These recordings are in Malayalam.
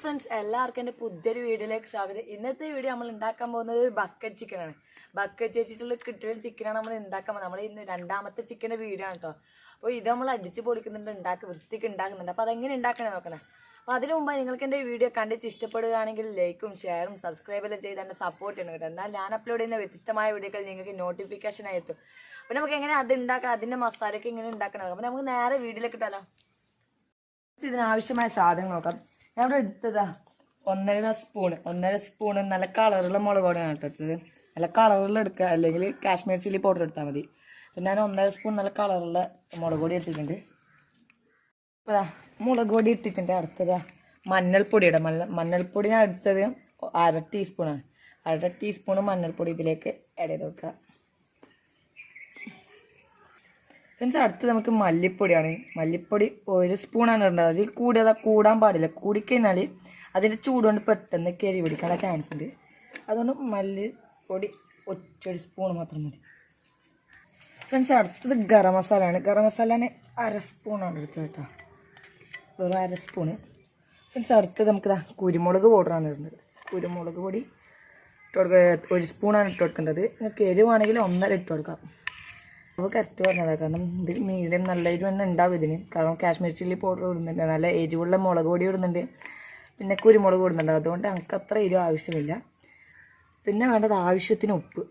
ഫ്രണ്ട്സ്, എല്ലാവർക്കും എൻ്റെ പുതിയൊരു വീഡിയോയിലേക്ക് സ്വാഗതം. ഇന്നത്തെ വീഡിയോ നമ്മൾ ഉണ്ടാക്കാൻ പോകുന്നത് ഒരു ബക്കറ്റ് ചിക്കനാണ്. ബക്കറ്റ് വെച്ചിട്ടുള്ള കിട്ടുന്ന ചിക്കനാണ് നമ്മൾ ഉണ്ടാക്കാൻ പോകുന്നത്. നമ്മൾ ഇന്ന് രണ്ടാമത്തെ ചിക്കൻ്റെ വീഡിയോ ആണ് കേട്ടോ. അപ്പോൾ ഇത് നമ്മൾ അടിച്ച് പൊളിക്കുന്നുണ്ട്, വൃത്തിക്ക് ഉണ്ടാക്കുന്നുണ്ട്. അപ്പോൾ അതെങ്ങനെ ഉണ്ടാക്കണേ നോക്കണേ. അപ്പോൾ അതിന് മുമ്പ് നിങ്ങൾക്ക് എൻ്റെ വീഡിയോ കണ്ടിട്ട് ഇഷ്ടപ്പെടുകയാണെങ്കിൽ ലൈക്കും ഷെയറും സബ്സ്ക്രൈബെല്ലാം ചെയ്ത് എന്നെ സപ്പോർട്ട് ചെയ്യണം കേട്ടോ. എന്നാൽ ഞാൻ അപ്ലോഡ് ചെയ്യുന്ന വ്യത്യസ്തമായ വീഡിയോകൾ നിങ്ങൾക്ക് നോട്ടിഫിക്കേഷൻ ആയിട്ടും. അപ്പോൾ നമുക്ക് എങ്ങനെ അത് ഉണ്ടാക്കാം, അതിൻ്റെ മസാലയൊക്കെ ഇങ്ങനെ ഉണ്ടാക്കണം. അപ്പോൾ നമുക്ക് നേരെ വീഡിയോയിലേക്ക് ഇട്ടാലോ. ഇതിനാവശ്യമായ സാധനങ്ങൾ നോക്കാം. ഞാൻ ഇവിടെ എടുത്തതാ ഒന്നര സ്പൂണ് നല്ല കളറുള്ള മുളക് പൊടിയാണ് എടുത്തത്. നല്ല കളറുള്ള എടുക്കുക, അല്ലെങ്കിൽ കാശ്മീർ ചില്ലി പൗഡർ എടുത്താൽ മതി. പിന്നെ ഞാൻ 1.5 സ്പൂൺ നല്ല കളറുള്ള മുളക് പൊടി എടുത്തിട്ടുണ്ട്. ഇപ്പോൾ മുളക് പൊടി ഇട്ടിട്ടുണ്ട്. അടുത്തതാ മഞ്ഞൾപ്പൊടിയുടെ മഞ്ഞൾപ്പൊടി ഞാൻ എടുത്തത് 1/2 ടീസ്പൂണാണ്. 1/2 ടീസ്പൂൺ മഞ്ഞൾപ്പൊടി ഇതിലേക്ക് ആഡ് ചെയ്ത് കൊടുക്കുക. ഫ്രണ്ട്സ്, അടുത്ത് നമുക്ക് മല്ലിപ്പൊടിയാണ്. മല്ലിപ്പൊടി 1 സ്പൂണാണ് ഇടേണ്ടത്. അതിൽ കൂടാൻ പാടില്ല. കൂടിക്കഴിഞ്ഞാൽ അതിൻ്റെ ചൂടുകൊണ്ട് പെട്ടെന്ന് കയറി പിടിക്കാനുള്ള ചാൻസ് ഉണ്ട്. അതുകൊണ്ട് മല്ലിപ്പൊടി 1 സ്പൂൺ മാത്രം മതി. ഫ്രണ്ട്സ്, അടുത്തത് ഗരം മസാലയാണ്. ഗരം മസാലന് 1/2 സ്പൂണാണ് എടുത്തത് കേട്ടോ, വെറും 1/2 സ്പൂണ്. ഫ്രണ്ട്സ്, അടുത്തത് നമുക്ക് കുരുമുളക് പൗഡറാണ് ഇടുന്നത്. കുരുമുളക് പൊടി ഇട്ട് കൊടുക്കുക. 1 സ്പൂണാണ് ഇട്ട് കൊടുക്കേണ്ടത്. നിങ്ങൾക്ക് എരിവാണെങ്കിൽ 1.5 ഇട്ട് കൊടുക്കാം. അപ്പോൾ കറക്റ്റ് പറഞ്ഞതാണ്, കാരണം ഇത് മീഡിയം നല്ല എരിവ് തന്നെ ഉണ്ടാവും ഇതിന്. കാരണം കാശ്മീർ ചില്ലി പൗഡർ ഇടുന്നുണ്ട്, നല്ല എരിവുള്ള മുളക് പൊടി ഇടുന്നുണ്ട്, പിന്നെ കുരുമുളക് ഇടുന്നുണ്ട്. അതുകൊണ്ട് നമുക്ക് അത്ര എരിവ് ആവശ്യമില്ല. പിന്നെ വേണ്ടത് ആവശ്യത്തിന് ഉപ്പ്.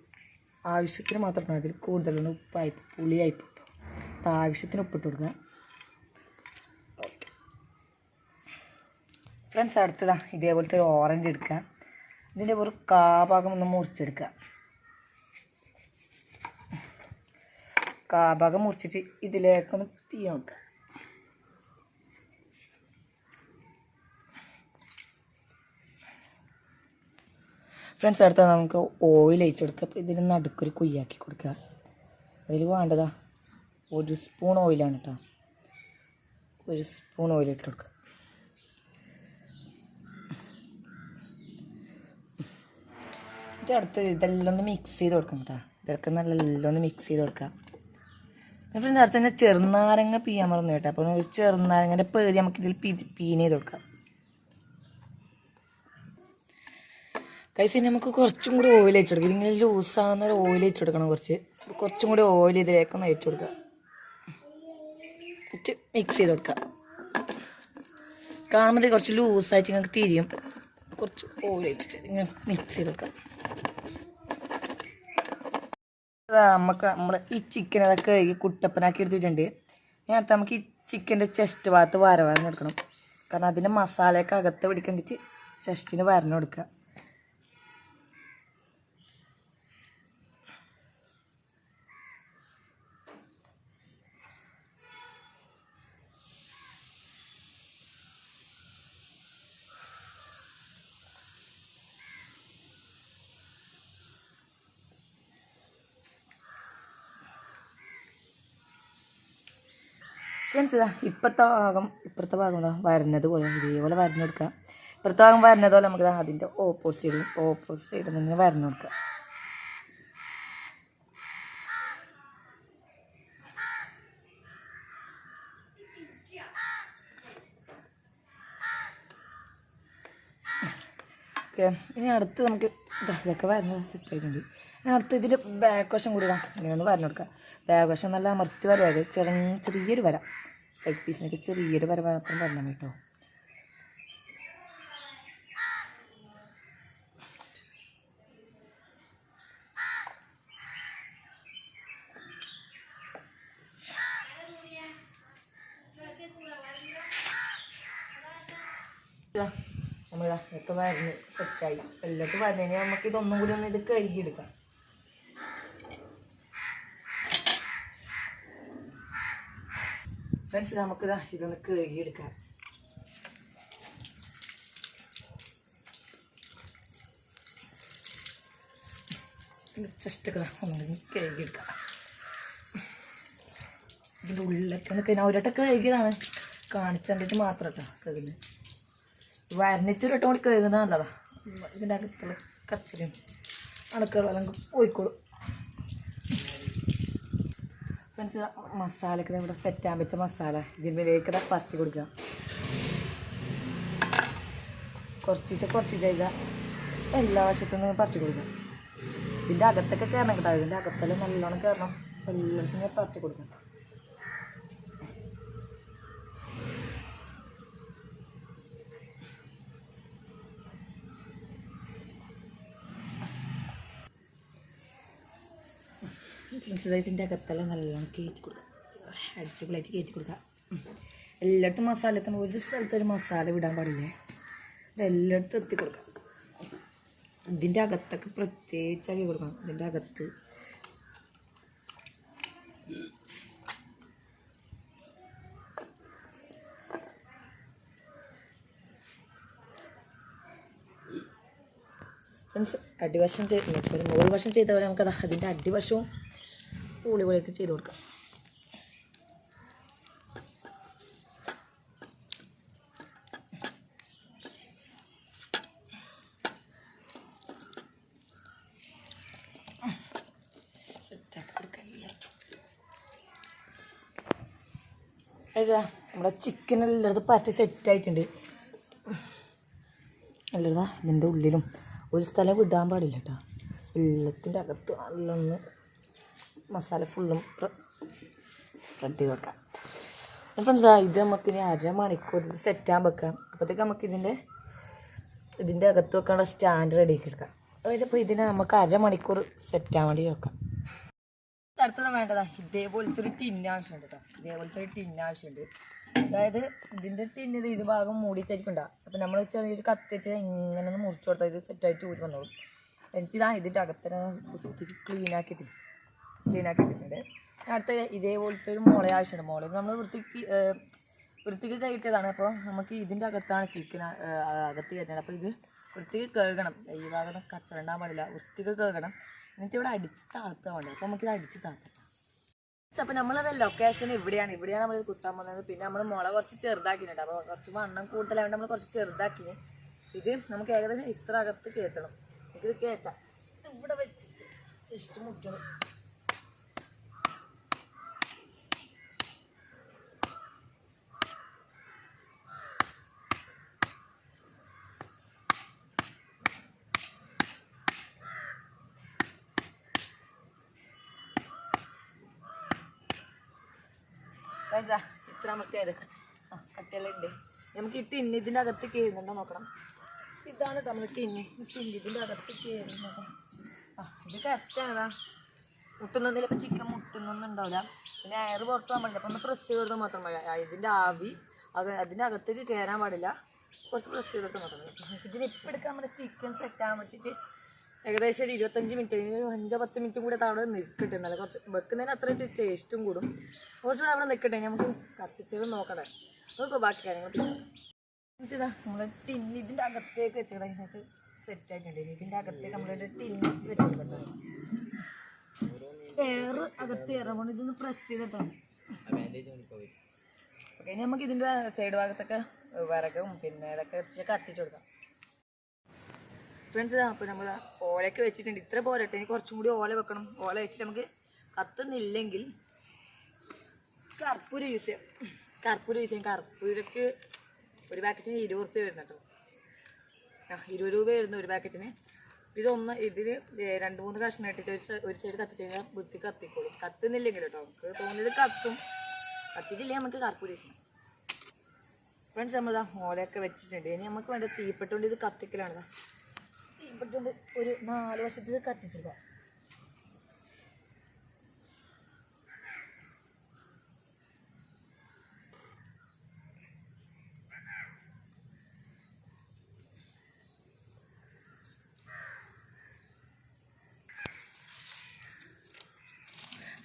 ആവശ്യത്തിന് മാത്രം, അതിൽ കൂടുതലാണ് ഉപ്പായിപ്പോൾ പുളിയായിപ്പോൾ. അപ്പോൾ ആവശ്യത്തിന് ഉപ്പിട്ട് കൊടുക്കുക. ഓക്കെ ഫ്രണ്ട്സ്, അടുത്തതാ ഇതേപോലത്തെ ഒരു ഓറഞ്ച് എടുക്കുക. ഇതിൻ്റെ ഒരു ഭാഗം ഒന്ന് മുറിച്ചെടുക്കുക. ഭാഗം മുറിച്ചിട്ട് ഇതിലേക്കൊന്ന് പിഴിഞ്ഞ് നോക്കുക. ഫ്രണ്ട്സ്, അടുത്ത നമുക്ക് ഓയിൽ ഒഴിച്ച് കൊടുക്കുക. അപ്പോൾ ഇതിന് നടുക്കൊരു കുയ്യാക്കി കൊടുക്കുക. അതിൽ വേണ്ടതാ 1 സ്പൂൺ ഓയിലാണ് കേട്ടോ. 1 സ്പൂൺ ഓയിൽ ഇട്ട് കൊടുക്കുക. എന്നിട്ട് അടുത്ത് ഇതെല്ലാം ഒന്ന് മിക്സ് ചെയ്ത് കൊടുക്കണം കേട്ടോ. ഇതൊക്കെ നല്ലെല്ലാം ഒന്ന് മിക്സ് ചെയ്ത് കൊടുക്കുക. ഫ്രണ്ട്സ്, അടുത്ത് തന്നെ ചെറുനാരങ്ങ പിഴിയാൻ മറന്നു കേട്ടോ. അപ്പോൾ ഒരു ചെറുനാരങ്ങൻ്റെ പേര് നമുക്കിതിൽ പീന് ചെയ്ത് കൊടുക്കാം. കൈസ്, നമുക്ക് കുറച്ചും കൂടി ഓയിൽ വെച്ച് കൊടുക്കുക. ഇതിങ്ങനെ ലൂസാകുന്ന ഒരു ഓയിൽ വെച്ച് കൊടുക്കണം. കുറച്ചും കൂടി ഓയിൽ ഇതിലേക്കൊന്ന് വെച്ച് കൊടുക്കുക. മിക്സ് ചെയ്ത് കൊടുക്കുക. കാണുമ്പോൾ കുറച്ച് ലൂസായിട്ട് നിങ്ങൾക്ക് തിരിയും. കുറച്ച് ഓയിൽ വെച്ചിട്ട് ഇങ്ങനെ മിക്സ് ചെയ്ത് കൊടുക്കുക. നമ്മൾ ഈ ചിക്കൻ അതൊക്കെ കഴുകി കുട്ടപ്പനാക്കി എടുത്തിട്ടുണ്ട്. ഇനി അടുത്ത് നമുക്ക് ഈ ചിക്കൻ്റെ ചെസ്റ്റ് ഭാഗത്ത് വരവാരന് കൊടുക്കണം. കാരണം അതിൻ്റെ മസാലയൊക്കെ അകത്ത് പിടിക്കണ്ടിട്ട് ചെസ്റ്റിന് വരന് കൊടുക്കുക. ഫ്രണ്ട്സ്, ഇപ്പുറത്തെ ഭാഗം വരണത് പോലെ ഇതേപോലെ വരഞ്ഞു കൊടുക്കുക. ഇപ്പുറത്തെ ഭാഗം വരണത് പോലെ നമുക്ക് അതിൻ്റെ ഓപ്പോസിറ്റ് സൈഡിൽ നിന്ന് വരഞ്ഞു കൊടുക്കുക. ഓക്കെ, ഇനി അടുത്ത് നമുക്ക് ഇതൊക്കെ വരഞ്ഞ സെറ്റ് ആയിട്ടുണ്ട്. ഇനി അടുത്ത് ഇതിൻ്റെ ബാക്ക് വശം കൂടി ഇങ്ങനെ ഒന്ന് വരഞ്ഞു കൊടുക്കുക. ബാക്ക് വശം നല്ല അമർത്തി വരയാതെ ചെറിയൊരു വര, ലെഗ് പീസിനൊക്കെ ചെറിയൊരു വര മാത്രം വരണം കേട്ടോ. നമ്മളിതാ ഇതൊക്കെ വരഞ്ഞ് സെറ്റായി. എല്ലാവർക്കും വരഞ്ഞ് നമുക്ക് ഇതൊന്നും കൂടി ഒന്ന് ഇത് കഴുകിയെടുക്കാം. ഫ്രണ്ട്സ്, നമുക്കിതാ ഇതൊന്ന് കഴുകിയെടുക്കാം. ജസ്റ്റൊക്കെ ഒന്നും കഴുകിയെടുക്കാം. ഇതിൻ്റെ ഉള്ളിലൊക്കെ ഞാൻ ഒരട്ടൊക്കെ കഴുകിയതാണ്, കാണിച്ചു തന്നിട്ട് മാത്രം കേട്ടോ കഴുകുന്നത്. വരണിച്ചൊരട്ടം കൂടി കഴുകുന്നത് നല്ലതാണ്. ഇതിൻ്റെ അകത്തുള്ള കച്ചരയും അണുക്കളെല്ലാം പോയിക്കോളും. ഫ്രണ്ട്സ്, മസാലയൊക്കെ ഇവിടെ സെറ്റാൻ വെച്ച മസാല ഇതിലേക്ക് പരത്തി കൊടുക്കുക. കുറച്ചിട്ട് ഇതാ എല്ലാ വശത്തുനിന്ന് പറ്റി കൊടുക്കാം. ഇതിൻ്റെ അകത്തൊക്കെ കയറണം കേട്ടോ. ഇതിൻ്റെ അകത്തെല്ലാം നല്ലോണം കയറണം. എല്ലാത്തിനും പറ്റി കൊടുക്കണം. ഇതിൻ്റെ അകത്തെല്ലാം നല്ലോണം കയറ്റി കൊടുക്കാം. അടിപൊളിയായിട്ട് കയറ്റി കൊടുക്കാം. എല്ലായിടത്തും മസാല എത്തണം. ഒരു സ്ഥലത്തൊരു മസാല വിടാൻ പാടില്ലേ. എല്ലായിടത്തും എത്തി കൊടുക്കാം. ഇതിൻ്റെ അകത്തൊക്കെ പ്രത്യേകിച്ചാക്കി കൊടുക്കണം. ഇതിൻ്റെ അകത്ത് ഫ്രണ്ട്സ് അടിവശം ഒരു മുകൾ വശം ചെയ്ത പോലെ നമുക്കത് അതിൻ്റെ അടിവശവും പൊളിയൊക്കെ ചെയ്ത് കൊടുക്കാം. സെറ്റാക്കി കൊടുക്കാം എല്ലായിടത്തും. അതാ നമ്മുടെ ചിക്കൻ എല്ലായിടത്തും പറ്റി സെറ്റായിട്ടുണ്ട്. എല്ലായിടത്താ ഇതിൻ്റെ ഉള്ളിലും ഒരു സ്ഥലം വിടാൻ പാടില്ല കേട്ടോ. എല്ലാത്തിൻ്റെ അകത്ത് നല്ലൊന്ന് മസാല ഫുള്ളും റെഡി വെക്കാം. അപ്പം എന്താ ഇത് നമുക്കിനി 1/2 മണിക്കൂർ ഇത് സെറ്റാൻ വെക്കാം. അപ്പോഴത്തേക്ക് നമുക്ക് ഇതിൻ്റെ അകത്ത് വെക്കാനുള്ള സ്റ്റാൻഡ് റെഡിയാക്കി എടുക്കാം. അതായത് ഇപ്പോൾ ഇതിനെ നമുക്ക് 1/2 മണിക്കൂർ സെറ്റാൻ വേണ്ടി വെക്കാം. അടുത്തത് വേണ്ടതാ ഇതേപോലത്തെ ഒരു ടിന്ന് ആവശ്യമുണ്ട് കേട്ടോ. ഇതേപോലത്തെ ഒരു ടിന്ന് ആവശ്യമുണ്ട്. അതായത് ഇതിൻ്റെ ടിന്നിത് ഇത് ഭാഗം മൂടിയിട്ടായിരിക്കും ഉണ്ടാകും. അപ്പം നമ്മൾ ചെറിയൊരു കത്തി വെച്ച് ഇങ്ങനെ ഒന്ന് മുറിച്ച് കൊടുത്താൽ ഇത് സെറ്റായിട്ട് ഊരി വന്നോളും. എനിക്കിതാ ഇതിൻ്റെ അകത്തന്നെ ക്ലീൻ ആക്കിയിട്ടുണ്ട്. അടുത്ത ഇതേപോലത്തെ ഒരു മുള ആവശ്യമുണ്ട്. മുള നമ്മൾ വൃത്തിക്ക് കയറ്റിയതാണ്. അപ്പോൾ നമുക്ക് ഇതിൻ്റെ അകത്താണ് ചിക്കൻ അകത്ത് കയറ്റേണ്ടത്. അപ്പോൾ ഇത് വൃത്തിക്ക് കഴുകണം. ഈ ഭാഗം കച്ചറ ഉണ്ടാകാൻ പാടില്ല. വൃത്തിക്ക് കഴുകണം. എന്നിട്ട് ഇവിടെ അടിച്ച് താഴ്ത്താൻ വേണ്ടി. അപ്പോൾ നമുക്കിത് അടിച്ച് താഴ്ത്താം. അപ്പോൾ നമ്മളത് ലൊക്കേഷൻ ഇവിടെയാണ് നമ്മൾ കുത്താൻ പോകുന്നത്. പിന്നെ നമ്മൾ മുള കുറച്ച് ചെറുതാക്കിയിട്ടുണ്ട്. അപ്പോൾ കുറച്ച് വണ്ണം കൂടുതലായതുകൊണ്ട് നമ്മൾ കുറച്ച് ചെറുതാക്കി. ഇത് നമുക്ക് ഏകദേശം ഇത്ര അകത്ത് കയറ്റണം. നമുക്കിത് കയറ്റാം. ഇവിടെ വെച്ചിട്ട് ജസ്റ്റ് മുറ്റണം. ഇത്ര അമർത്തിയത് കട്ടിയെല്ലാം ഉണ്ട്. നമുക്ക് ഈ ടിന്ന് ഇതിൻ്റെ അകത്ത് കയറുന്നുണ്ടോ നോക്കണം. ഇതാണ് നമ്മൾ ടിന്ന് ഇതിൻ്റെ അകത്ത് കയറുന്നത്. ഇത് കറക്റ്റാണതാ. മുട്ടുന്നതിൽ ഇപ്പോൾ ചിക്കൻ മുട്ടുന്നൊന്നും ഉണ്ടാവില്ല. പിന്നെ എയർ പുറത്ത് പോകാൻ പാടില്ല. അപ്പം ഒന്ന് പ്രസ് ചെയ്തെടുത്താൽ മാത്രം മതി. ഇതിൻ്റെ ആവി അതിൻ്റെ അകത്തേക്ക് കയറാൻ പാടില്ല. കുറച്ച് പ്രസ് ചെയ്തിട്ട് മാത്രം മതി. ഇതിനിപ്പോൾ എടുക്കാൻ നമ്മുടെ ചിക്കൻ സെറ്റാകാൻ പറ്റിയിട്ട് ഏകദേശം ഒരു 25 മിനിറ്റ് 5-10 മിനിറ്റും കൂടെ അവിടെ നിൽക്കട്ടെ. നല്ല കുറച്ച് വെക്കുന്നതിന് അത്രയും ടേസ്റ്റും കൂടും. കുറച്ചുകൂടെ അവിടെ നിൽക്കട്ടെ. നമുക്ക് കത്തിച്ചത് നോക്കട്ടെ. നോക്കുക ബാക്കി കാര്യങ്ങൾ. പിന്നെ ഇതാ നമ്മൾ ടിന്ന് ഇതിൻ്റെ അകത്തേക്ക് വെച്ചത് ഇതിനകത്ത് സെറ്റായിട്ടുണ്ട്. ഇതിൻ്റെ അകത്തേക്ക് നമ്മളൊരു ടിന്ന് വെച്ചിട്ടുണ്ട്. എയർ അകത്ത് കയറുമ്പോൾ ഇതൊന്ന് പ്രസ് ചെയ്തിട്ടാണ്. ഓക്കെ, ഇനി നമുക്ക് ഇതിൻ്റെ സൈഡ് ഭാഗത്തൊക്കെ വിറകും പിന്നെ ഇതൊക്കെ കത്തിച്ചു കൊടുക്കാം. ഫ്രണ്ട്സ്, അപ്പോൾ നമ്മൾ ഓലയൊക്കെ വെച്ചിട്ടുണ്ട്. ഇത്ര പോരട്ടെ, ഇനി കുറച്ചും കൂടി ഓല വെക്കണം. ഓല വെച്ചിട്ട് നമുക്ക് കത്തുന്നില്ലെങ്കിൽ കർപ്പൂരം യൂസ് ചെയ്യാം. കർപ്പൂരക്ക് ഒരു പാക്കറ്റിന് 20 രൂപ വരുന്നു കേട്ടോ. 20 രൂപ വരുന്നു ഒരു പാക്കറ്റിന്. ഇതിൽ 2-3 കഷ്ണം ഇട്ടിട്ട് ഒരു സൈഡ് കത്തിച്ച് കഴിഞ്ഞാൽ വൃത്തി കത്തിക്കോളും. കത്തുന്നില്ലെങ്കിൽ കേട്ടോ, നമുക്ക് തോന്നിയത് കത്തും. കത്തിച്ചില്ലേ നമുക്ക് കർപ്പൂരം യൂസ് ചെയ്യാം. ഫ്രണ്ട്സ്, നമ്മളിതാ ഓലയൊക്കെ വെച്ചിട്ടുണ്ട്. ഇനി നമുക്ക് വേണ്ട തീപ്പെട്ടുകൊണ്ട് ഇത് കത്തിക്കലാണ്. തീപ്പെട്ടുകൊണ്ട് ഒരു 4 വശത്ത് ഇത് കത്തിച്ചെടുക്കാം.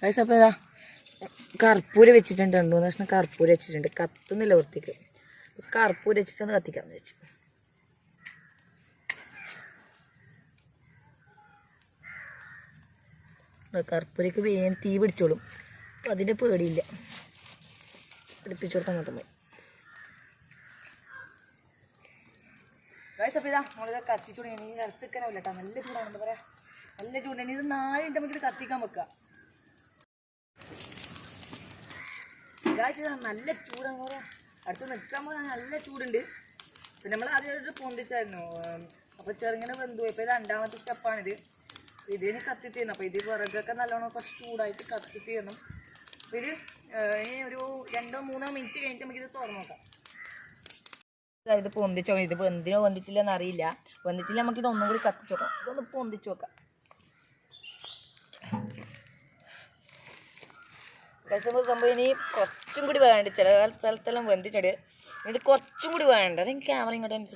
അപ്പോൾ ഇതാ കർപ്പൂരം വെച്ചിട്ടുണ്ട്. 2-3 കഷ്ണം കർപ്പൂരം വെച്ചിട്ടുണ്ട്. കത്തുന്നില്ല വൃത്തിക്ക്. കർപ്പൂരം വെച്ചിട്ടൊന്ന് കത്തിക്കാമെന്ന് വെച്ചു. കർപ്പൂരക്ക് വേഗം തീ പിടിച്ചോളും. അപ്പം അതിൻ്റെ പേടിയില്ല. പിടിപ്പിച്ചു കൊടുത്താൽ അങ്ങോട്ട് പോയി. അപ്പോൾ ഇതാ നമ്മളിത് കത്തിച്ചു തുടങ്ങി. ഇനി അടുത്തിക്കാനാവില്ല കേട്ടോ. നല്ല ചൂടാണ്. എന്താ പറയുക, നല്ല ചൂടാണ്. ഇത് 4 മിനിറ്റ് നമുക്കിത് കത്തിക്കാൻ വെക്കാം. നല്ല ചൂടാണ്. അടുത്ത് നിൽക്കാൻ പോലെ നല്ല ചൂടുണ്ട്. പിന്നെ നമ്മൾ ആദ്യം പൊന്തിച്ചായിരുന്നു. അപ്പോൾ ചെറുങ്ങനെ വെന്തു. ഇപ്പോൾ രണ്ടാമത്തെ സ്റ്റെപ്പാണിത്. ഇതിന് കത്തി തീരണം. അപ്പോൾ ഇത് വിറകൊക്കെ നല്ലോണം കുറച്ച് ചൂടായിട്ട് കത്തി തീരണം. അപ്പോൾ ഇത് ഇനി ഒരു 2-3 മിനിറ്റ് കഴിഞ്ഞിട്ട് നമുക്കിത് തുറന്നു നോക്കാം. ഇത് പൊന്തിച്ചോ, ഇത് വെന്തിനോ വെന്തിട്ടില്ലെന്ന് അറിയില്ല. വെന്തിട്ടില്ല നമുക്കിത് ഒന്നും കൂടി കത്തിച്ച് നോക്കാം. ഇതൊന്ന് പൊന്തിച്ച് നോക്കാം. സംഭവം ഇനി കുറച്ചും കൂടി വേണ്ട. ചില സ്ഥലത്തെല്ലാം വെന്തിട്ടുണ്ട്. ഇത് കുറച്ചും കൂടി വേണ്ട. എനിക്ക് ക്യാമറ ഇങ്ങോട്ടാണ്.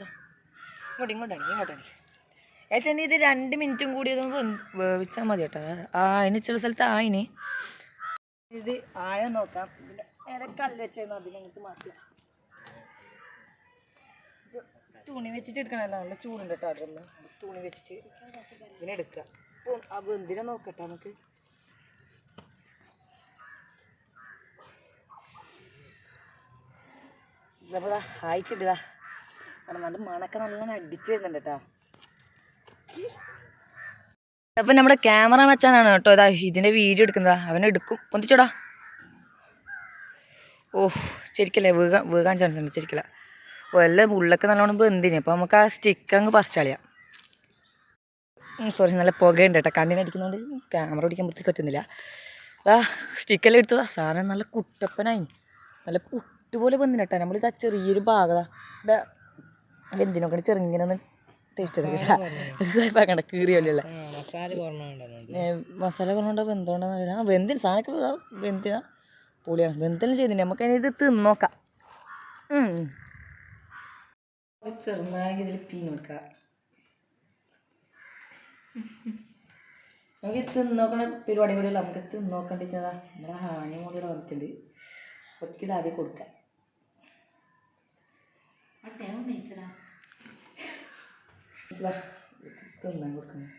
ഏകദേശം ഇനി ഇത് 2 മിനിറ്റും കൂടി ഇതൊന്ന് വേവിച്ചാൽ മതി കേട്ടോ. അതിന് ചില സ്ഥലത്ത് ആയിന്. ഇത് ആയോ നോക്കാം. ഇതിൻ്റെ നേരെ കല്ല് വെച്ചായിരുന്നു, അതിനകത്ത് മാറ്റുക. ഇത് തുണി വെച്ചിട്ട് എടുക്കണമല്ലോ, നല്ല ചൂടുണ്ട് കേട്ടോ. അവിടെ തുണി വെച്ചിട്ട് ഇതിനെടുക്കുക. അപ്പോൾ ആ വെന്തിനെ നോക്കട്ടെ നമുക്ക്. അപ്പോൾ ആയിട്ടിട്ടാ. കാരണം നല്ല മണൊക്കെ നല്ലോണം അടിച്ചു വരുന്നുണ്ട് കേട്ടോ. അപ്പം നമ്മുടെ ക്യാമറ മച്ചാനാണ് കേട്ടോ ഇതാ ഇതിൻ്റെ വീഡിയോ എടുക്കുന്നതാ. അവനെടുക്കും. പൊന്തിച്ചോടാ. ശരിക്കല്ലേ വീകാൻ ചാൻസ് ഉണ്ട്. ശരിക്കല്ല. എല്ലാം ഉള്ളൊക്കെ നല്ലോണം വെന്തിന്. അപ്പോൾ നമുക്ക് ആ സ്റ്റിക്ക് അങ്ങ് പറിച്ചളയാം. സോറി, നല്ല പുകയുണ്ട് കേട്ടോ. കണ്ണിനടിക്കുന്നതുകൊണ്ട് ക്യാമറ പിടിക്കുമ്പോഴത്തേക്ക് പറ്റുന്നില്ല. സ്റ്റിക്കെല്ലാം എടുത്തതാ. സാധനം നല്ല കുട്ടപ്പനായി, നല്ല പുട്ടുപോലെ വെന്തിന് കേട്ടോ. നമ്മളിതാ ചെറിയൊരു ഭാഗതാ ഇവിടെ വെന്തിനൊക്കെ ചെറുങ്ങനെ ഒന്ന് ടേസ്റ്റ് ചെയ്ത കീറിയല്ലേ. മസാല കുറവുണ്ടോ വെന്തോണ്ടെന്ന് അറിയില്ല. വെന്തിന് സാധനമൊക്കെ വെന്തിനാ പൊളിയാണ്. വെന്തെല്ലാം ചെയ്തിന്. നമുക്ക് ഇത് തിന്നോക്കാം. ചെറുതായി ഇതിൽ പീഞ്ഞ് കൊടുക്കാം. നമുക്ക് തിന്നോക്കണ പരിപാടി കൂടിയല്ല. നമുക്ക് തിന്നോക്കണ്ടിച്ചതാ. നമ്മുടെ ഹാനി കൂടി ഇവിടെ വന്നിട്ടുണ്ട്. ഒത്തിരി ഇത് ആദ്യം കൊടുക്കാം. തിന്നാൻ കൊടുക്കണം.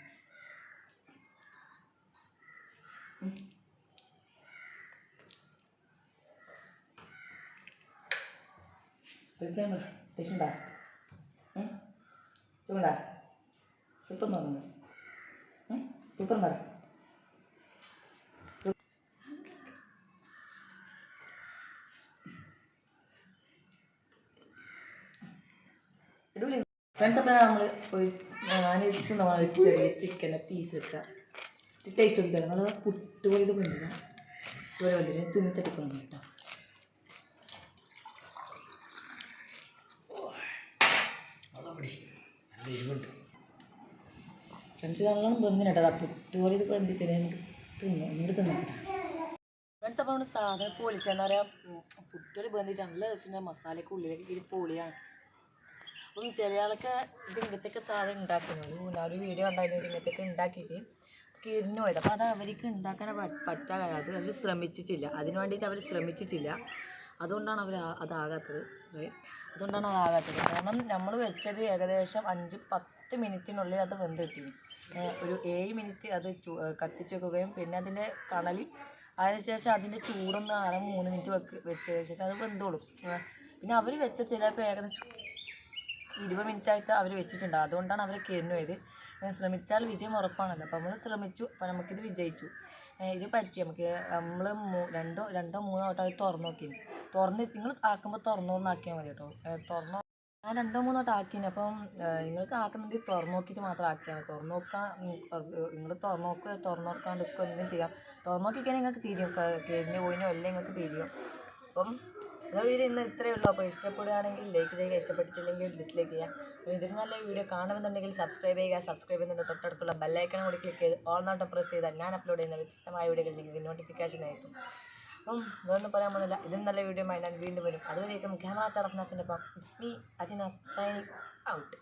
ടേസ്റ്റ് ഉണ്ടാ? ചൂടാ? സൂപ്പർ നോക്കുന്നു. സൂപ്പർ എന്താ? ഫ്രണ്ട്സ്, അപ്പോൾ ഞാനിത് തിന്നോളാം. ഒരു ചെറിയ ചിക്കൻ്റെ പീസ് എടുക്കുക. ടേസ്റ്റ് നോക്കിയിട്ടാണ് നല്ല പുട്ടുപോലെ ഇത് വെന്തില്ല. ഇതുപോലെ വെന്തില്ല. തിന്നി തട്ടിക്കണം കേട്ടോ. ഫ്രണ്ട്സ് നല്ലോണം വെന്തിന് കേട്ടോ. പുട്ടുപോലെ ഇത് വെന്തിട്ടുണ്ട്. നമുക്ക് തിന്നാം. ഫ്രണ്ട്സ്, അപ്പോൾ സാധനം പൊളിച്ചെന്ന് പറയാം. പുട്ടുപോലെ വെന്തിട്ട് നല്ല രസത്തിൻ്റെ മസാലയ്ക്ക് ഉള്ളിലേക്ക് ഇത് പൊളിയാണ്. അപ്പം ചില ആളൊക്കെ ഇത് ഇങ്ങനത്തെയൊക്കെ സാധനം ഉണ്ടാക്കുന്നു. ഒരു വീഡിയോ ഉണ്ടായിരുന്നു ഇങ്ങനത്തെയൊക്കെ ഉണ്ടാക്കിയിട്ട് കിരിഞ്ഞു പോയത്. അപ്പോൾ അത് അവർക്ക് ഉണ്ടാക്കാൻ പറ്റാതെ അത് അവർ ശ്രമിച്ചിട്ടില്ല. അതിന് വേണ്ടിയിട്ട് അവർ ശ്രമിച്ചിട്ടില്ല. അതുകൊണ്ടാണ് അതാകാത്തത്. കാരണം നമ്മൾ വെച്ചത് ഏകദേശം 5-10 മിനിറ്റിനുള്ളിൽ അത് വെന്ത് കിട്ടി. ഒരു 7 മിനിറ്റ് അത് കത്തിച്ച് വെക്കുകയും പിന്നെ അതിൻ്റെ കണൽ അതിനുശേഷം അതിൻ്റെ ചൂടൊന്ന് 3 മിനിറ്റ് വെച്ചതിന് ശേഷം അത് വെന്തോളും. പിന്നെ അവർ വെച്ച ചിലപ്പോൾ ഏകദേശം 20 മിനിറ്റായിട്ട് അവർ വെച്ചിട്ടുണ്ടാകും. അതുകൊണ്ടാണ് അവർ കരിഞ്ഞു പോയത്. ശ്രമിച്ചാൽ വിജയം ഉറപ്പാണല്ലോ. അപ്പോൾ നമ്മൾ ശ്രമിച്ചു. അപ്പോൾ നമുക്കിത് വിജയിച്ചു. ഇത് പറ്റി നമ്മൾ 2-3 വട്ടം അത് തുറന്നു നോക്കി. നിങ്ങൾ ആക്കുമ്പോൾ തുറന്നോന്നാക്കിയാൽ മതി കേട്ടോ. ഞാൻ 2-3 വട്ടം ആക്കിന്. അപ്പം നിങ്ങൾക്ക് ആക്കുന്നുണ്ടെങ്കിൽ തുറന്നു നോക്കിയിട്ട് മാത്രം ആക്കിയാൽ മതി. നിങ്ങൾ തുറന്നു നോക്കാണ്ടിരിക്കുക എന്തും ചെയ്യാം. തുറന്നു നോക്കിക്കഴിഞ്ഞാൽ നിങ്ങൾക്ക് തിരിയും. കരിഞ്ഞു പോയിനോ എല്ലാം നിങ്ങൾക്ക് തിരിയും. അപ്പം വീഡിയോ ഇന്ന് ഇത്രയേ ഉള്ളൂ. അപ്പോൾ ഇഷ്ടപ്പെടുകയാണെങ്കിൽ ലൈക്ക് ചെയ്യുക, ഇഷ്ടപ്പെട്ടിട്ടില്ലെങ്കിൽ ഡിസ്ലൈക്ക് ചെയ്യുക. അപ്പോൾ ഇതിന് നല്ല വീഡിയോ കാണുമെന്നുണ്ടെങ്കിൽ സബ്സ്ക്രൈബ് ചെയ്യുക. സബ്സ്ക്രൈബ് ചെയ്യുന്നതിൻ്റെ തൊട്ടടുത്തുള്ള ബെല്ലൈക്കൺ കൂടി ക്ലിക്ക് ചെയ്ത് ഓൾ നോട്ട് പ്രസ് ചെയ്താൽ ഞാൻ അപ്ലോഡ് ചെയ്യുന്ന വ്യത്യസ്തമായ വീഡിയോകൾ നിങ്ങൾക്ക് നോട്ടിഫിക്കേഷൻ ആയിരിക്കും. അപ്പം ഇതൊന്നും പറയാൻ പോകുന്നില്ല. ഇതിന് നല്ല വീഡിയോ ആയി ഞാൻ വീണ്ടും വരും. അതുവരേക്കും ക്യാമറ ചാർഫ്നാസിൻ്റെ ഒപ്പം it's me Ajina signing out.